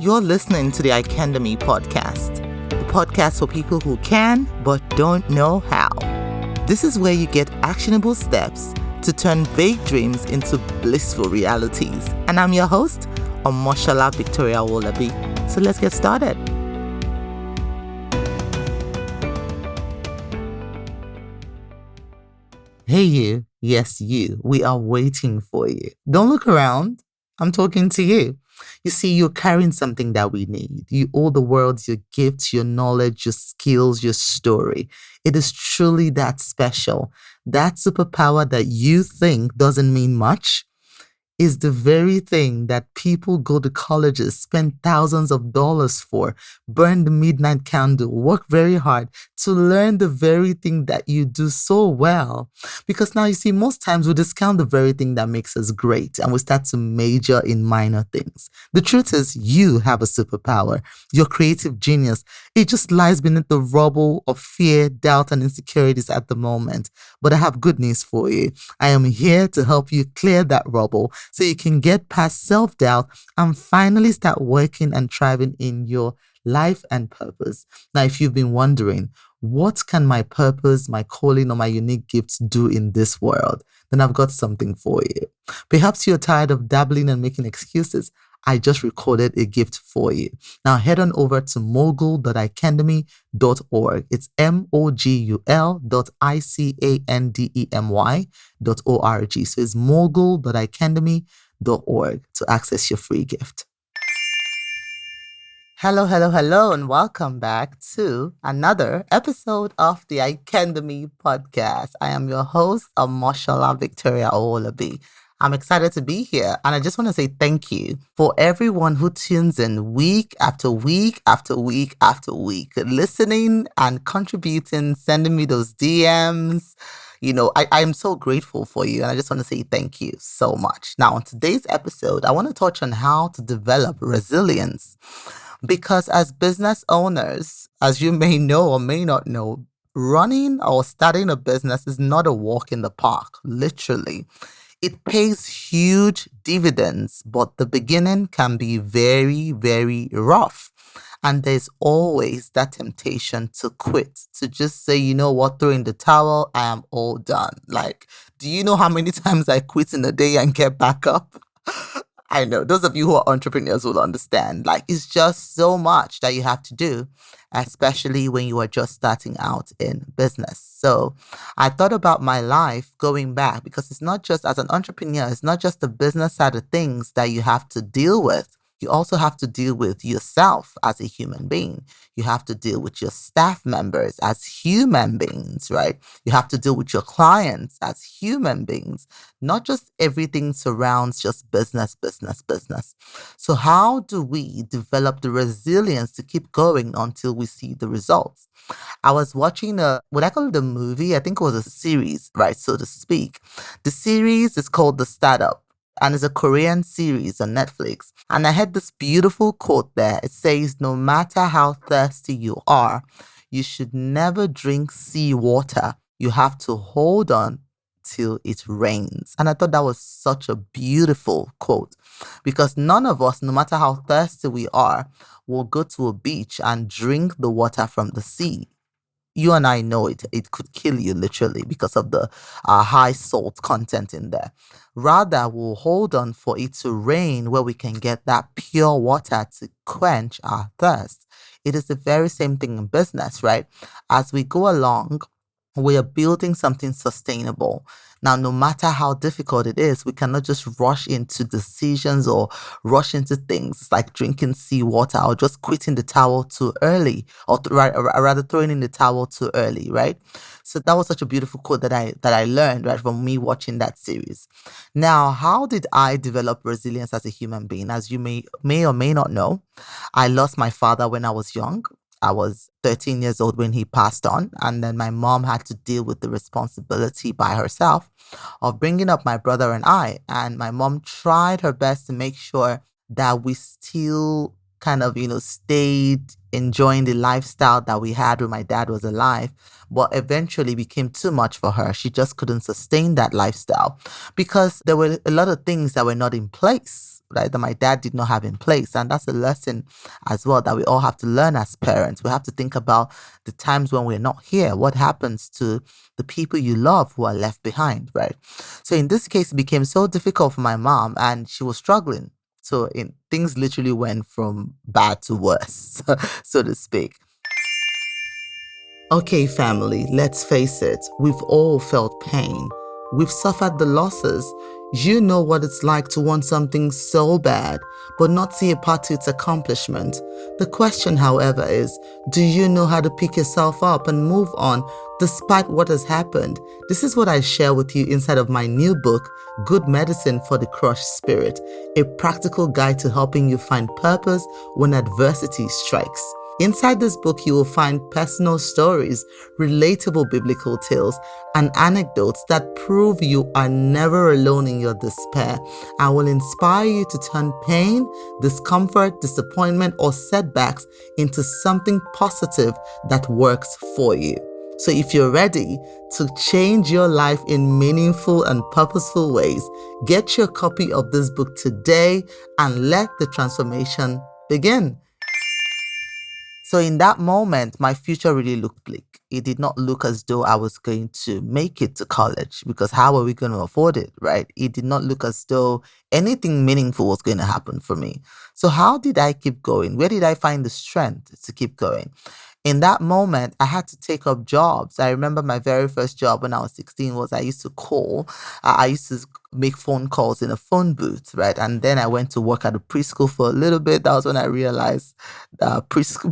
You're listening to the Icandemy podcast, the podcast for people who can but don't know how. This is where you get actionable steps to turn vague dreams into blissful realities. And I'm your host, Omoshola Victoria Wolabi. So let's get started. Hey you, yes you, we are waiting for you. Don't look around, I'm talking to you. You see, you're carrying something that we need. You owe the world your gifts, your knowledge, your skills, your story. It is truly that special. That superpower that you think doesn't mean much is the very thing that people go to colleges, spend thousands of dollars for, burn the midnight candle, work very hard to learn the very thing that you do so well. Because now you see, most times we discount the very thing that makes us great and we start to major in minor things. The truth is, you have a superpower, your creative genius. It just lies beneath the rubble of fear, doubt, and insecurities at the moment. But I have good news for you. I am here to help you clear that rubble so you can get past self-doubt and finally start working and thriving in your life and purpose. Now, if you've been wondering, what can my purpose, my calling, or my unique gifts do in this world? Then I've got something for you. Perhaps you're tired of dabbling and making excuses. I just recorded a gift for you. Now head on over to mogul.icandemy.org. It's mogul.icandemy.org. So it's mogul.icandemy.org to access your free gift. Hello, and welcome back to another episode of the Icandemy podcast. I am your host, Omoshola Victoria Owolabi. I'm excited to be here, and I just want to say thank you for everyone who tunes in week after week after week after week, listening and contributing, sending me those DMs. You know, I'm so grateful for you, and I just want to say thank you so much. Now, on today's episode, I want to touch on how to develop resilience. Because as business owners, as you may know or may not know, running or starting a business is not a walk in the park, literally. It pays huge dividends, but the beginning can be very, very rough. And there's always that temptation to quit, to just say, you know what, throw in the towel, I am all done. Like, do you know how many times I quit in a day and get back up? I know those of you who are entrepreneurs will understand. Like, it's just so much that you have to do, especially when you are just starting out in business. So I thought about my life going back, because it's not just as an entrepreneur, it's not just the business side of things that you have to deal with. You also have to deal with yourself as a human being. You have to deal with your staff members as human beings, right? You have to deal with your clients as human beings. Not just everything surrounds just business. So how do we develop the resilience to keep going until we see the results? I was watching what I call it a movie. I think it was a series, right? So to speak. The series is called The Startup, and it's a Korean series on Netflix. And I had this beautiful quote there. It says, no matter how thirsty you are, you should never drink seawater. You have to hold on till it rains. And I thought that was such a beautiful quote, because none of us, no matter how thirsty we are, will go to a beach and drink the water from the sea. You and I know it could kill you literally because of the high salt content in there. Rather, we'll hold on for it to rain where we can get that pure water to quench our thirst. It is the very same thing in business, right? As we go along, we are building something sustainable. Now, no matter how difficult it is, we cannot just rush into decisions or rush into things. It's like drinking seawater or just quitting the towel too early, or rather throwing in the towel too early, right? So that was such a beautiful quote that I learned right from me watching that series. Now, how did I develop resilience as a human being? As you may or may not know, I lost my father when I was young. I was 13 years old when he passed on, and then my mom had to deal with the responsibility by herself of bringing up my brother and I. And my mom tried her best to make sure that we still kind of, stayed enjoying the lifestyle that we had when my dad was alive, but eventually became too much for her. She just couldn't sustain that lifestyle because there were a lot of things that were not in place, right? That my dad did not have in place. And that's a lesson as well that we all have to learn as parents. We have to think about the times when we're not here. What happens to the people you love who are left behind, right? So in this case, it became so difficult for my mom and she was struggling. So things literally went from bad to worse, so to speak. Okay, family, let's face it, we've all felt pain. We've suffered the losses. You know what it's like to want something so bad, but not see a part to its accomplishment. The question, however, is do you know how to pick yourself up and move on despite what has happened? This is what I share with you inside of my new book, Good Medicine for the Crushed Spirit, a practical guide to helping you find purpose when adversity strikes. Inside this book, you will find personal stories, relatable biblical tales, and anecdotes that prove you are never alone in your despair and will inspire you to turn pain, discomfort, disappointment, or setbacks into something positive that works for you. So if you're ready to change your life in meaningful and purposeful ways, get your copy of this book today and let the transformation begin. So in that moment, my future really looked bleak. It did not look as though I was going to make it to college because how are we going to afford it, right? It did not look as though anything meaningful was going to happen for me. So how did I keep going? Where did I find the strength to keep going? In that moment, I had to take up jobs. I remember my very first job when I was 16 was I used to call. I used to make phone calls in a phone booth, right? And then I went to work at a preschool for a little bit. That was when I realized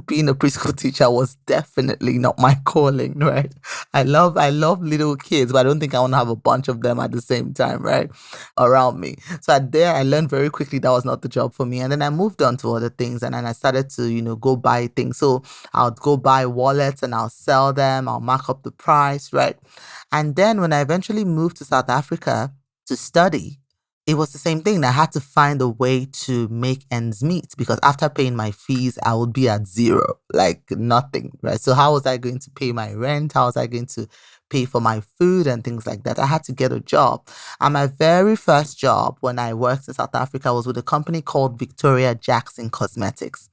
being a preschool teacher was definitely not my calling, right? I love little kids, but I don't think I want to have a bunch of them at the same time, right? Around me. So there I learned very quickly that was not the job for me. And then I moved on to other things and then I started to, go buy things. So I'll go buy wallets and I'll sell them. I'll mark up the price, right? And then when I eventually moved to South Africa to study, it was the same thing. I had to find a way to make ends meet because after paying my fees, I would be at zero, like nothing, right? So how was I going to pay my rent? How was I going to pay for my food and things like that? I had to get a job. And my very first job when I worked in South Africa was with a company called Victoria Jackson Cosmetics.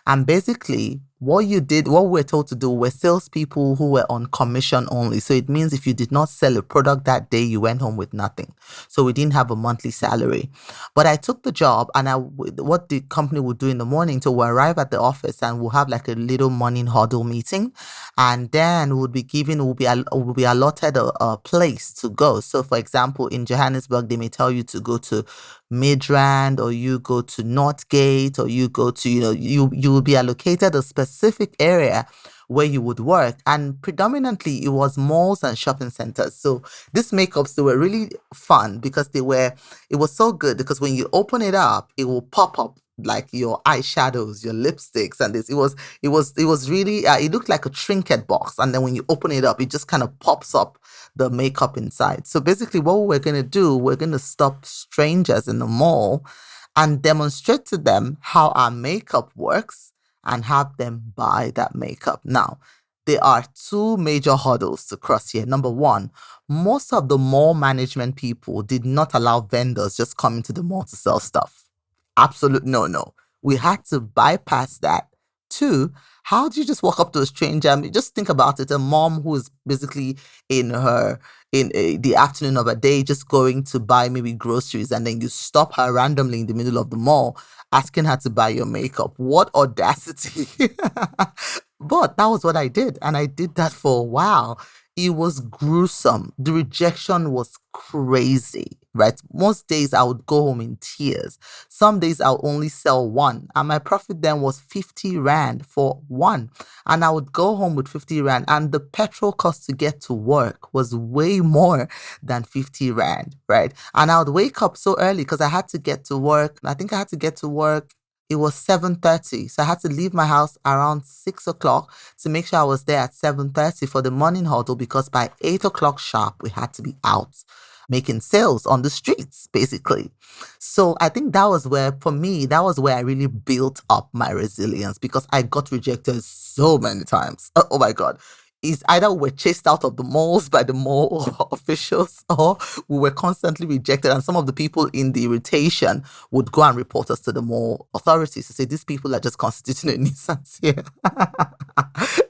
And basically, what we were told to do, were salespeople who were on commission only. So it means if you did not sell a product that day, you went home with nothing. So we didn't have a monthly salary. But I took the job and what the company would do in the morning, so we'll arrive at the office and we'll have like a little morning huddle meeting. And then we'll be allotted a place to go. So for example, in Johannesburg, they may tell you to go to Midrand or you go to Northgate or you go to, you will be allocated a specific area where you would work. And predominantly it was malls and shopping centers. So these makeups, they were really fun because it was so good because when you open it up, it will pop up like your eyeshadows, your lipsticks, and this. It was really, it looked like a trinket box. And then when you open it up, it just kind of pops up the makeup inside. So basically what we're going to do, we're going to stop strangers in the mall and demonstrate to them how our makeup works and have them buy that makeup. Now, there are two major hurdles to cross here. Number one, most of the mall management people did not allow vendors just come into the mall to sell stuff. Absolute no. We had to bypass that. Two, how do you just walk up to a stranger? I mean, just think about it. A mom who is basically the afternoon of a day just going to buy maybe groceries and then you stop her randomly in the middle of the mall asking her to buy your makeup. What audacity. But that was what I did. And I did that for a while. It was gruesome. The rejection was crazy, right? Most days I would go home in tears. Some days I'll only sell one. And my profit then was 50 Rand for one. And I would go home with 50 Rand. And the petrol cost to get to work was way more than 50 Rand, right? And I would wake up so early because I had to get to work. I think I had to get to work. It was 7:30. So I had to leave my house around 6 o'clock to make sure I was there at 7:30 for the morning huddle because by 8 o'clock sharp, we had to be out. making sales on the streets, basically. So I think that was where, for me, that was where I really built up my resilience, because I got rejected so many times. Oh my God. It's either we're chased out of the malls by the mall officials, or we were constantly rejected. And some of the people in the irritation would go and report us to the mall authorities to say, these people are just constituting a nuisance here.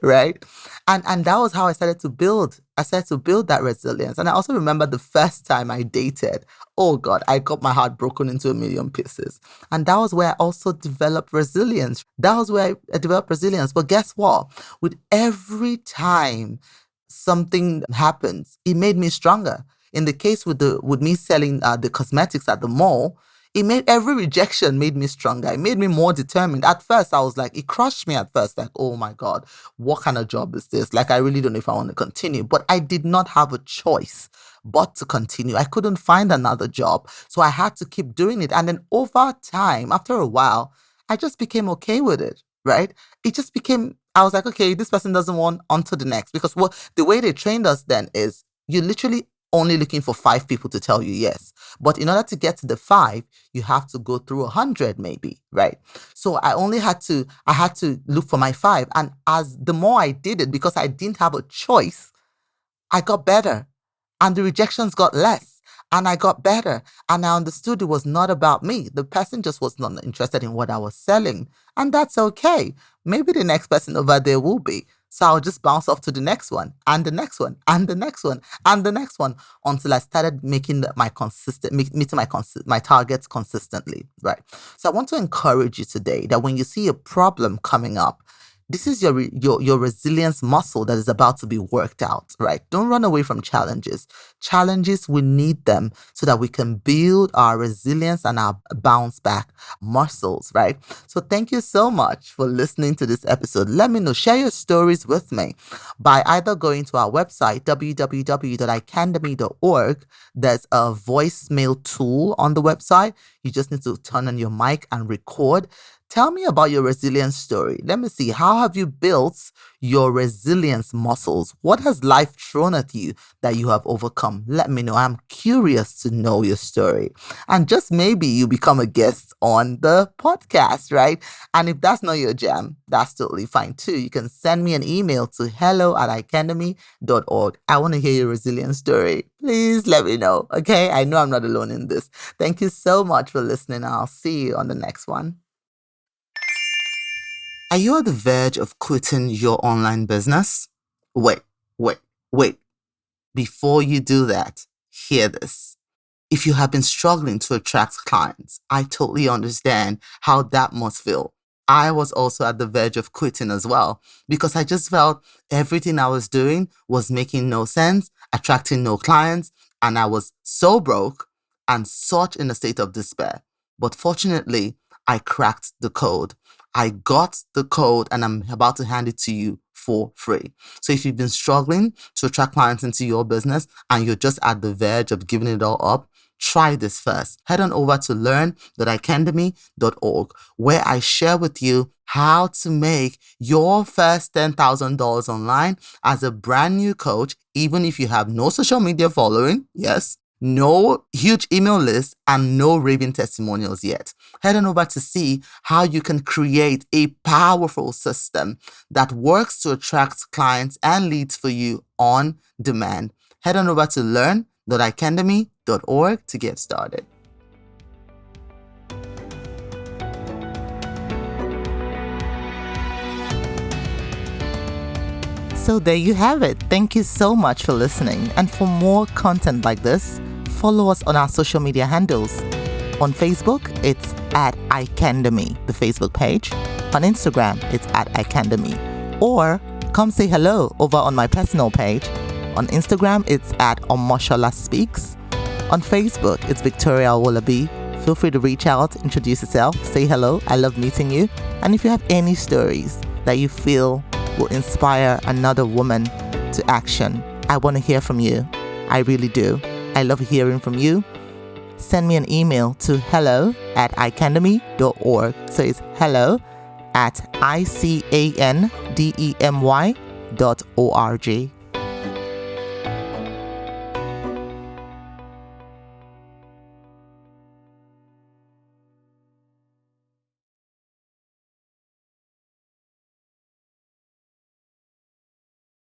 Right? And that was how I started to build. I started to build that resilience. And I also remember the first time I dated. Oh God, I got my heart broken into a million pieces. And that was where I also developed resilience. That was where I developed resilience. But guess what? With every time something happens, it made me stronger. In the case with me selling the cosmetics at the mall, it made every rejection made me stronger. It made me more determined. At first, I was like, it crushed me at first. Like, oh my God, what kind of job is this? Like, I really don't know if I want to continue. But I did not have a choice but to continue. I couldn't find another job. So I had to keep doing it. And then over time, after a while, I just became okay with it, right? It just became, I was like, okay, this person doesn't want, on to the next. Because the way they trained us then is you literally only looking for 5 people to tell you yes. But in order to get to the 5, you have to go through 100 maybe, right? So I had to look for my 5. And as the more I did it, because I didn't have a choice, I got better. And the rejections got less. And I got better. And I understood it was not about me. The person just was not interested in what I was selling. And that's okay. Maybe the next person over there will be. So I'll just bounce off to the next one, and the next one, and the next one, and the next one, until I started meeting my targets consistently, right? So I want to encourage you today that when you see a problem coming up, this is your resilience muscle that is about to be worked out, right? Don't run away from challenges. Challenges, we need them so that we can build our resilience and our bounce back muscles, right? So thank you so much for listening to this episode. Let me know. Share your stories with me by either going to our website, www.icandemy.org. There's a voicemail tool on the website. You just need to turn on your mic and record. Tell me about your resilience story. Let me see. How have you built your resilience muscles? What has life thrown at you that you have overcome? Let me know. I'm curious to know your story. And just maybe you become a guest on the podcast, right? And if that's not your jam, that's totally fine too. You can send me an email to hello@icandemy.org. I want to hear your resilience story. Please let me know, okay? I know I'm not alone in this. Thank you so much for listening. I'll see you on the next one. Are you at the verge of quitting your online business? Wait. Before you do that, hear this. If you have been struggling to attract clients, I totally understand how that must feel. I was also at the verge of quitting as well, because I just felt everything I was doing was making no sense, attracting no clients, and I was so broke and such in a state of despair. But fortunately, I cracked the code. I got the code and I'm about to hand it to you for free. So if you've been struggling to attract clients into your business and you're just at the verge of giving it all up, try this first. Head on over to learn.icandemy.org, where I share with you how to make your first $10,000 online as a brand new coach, even if you have no social media following. Yes. No huge email list and no raving testimonials yet. Head on over to see how you can create a powerful system that works to attract clients and leads for you on demand. Head on over to learn.icandemy.org to get started. So there you have it. Thank you so much for listening. And for more content like this, follow us on our social media handles. On Facebook, it's at Icandemy, the Facebook page. On Instagram, it's at Icandemy. Or come say hello over on my personal page. On Instagram, it's at Omoshola Speaks. On Facebook, it's Victoria Owolabi. Feel free to reach out, introduce yourself, say hello. I love meeting you. And if you have any stories that you feel will inspire another woman to action, I want to hear from you. I really do. I love hearing from you. Send me an email to hello@icandemy.org. So it's hello@icandemy.org.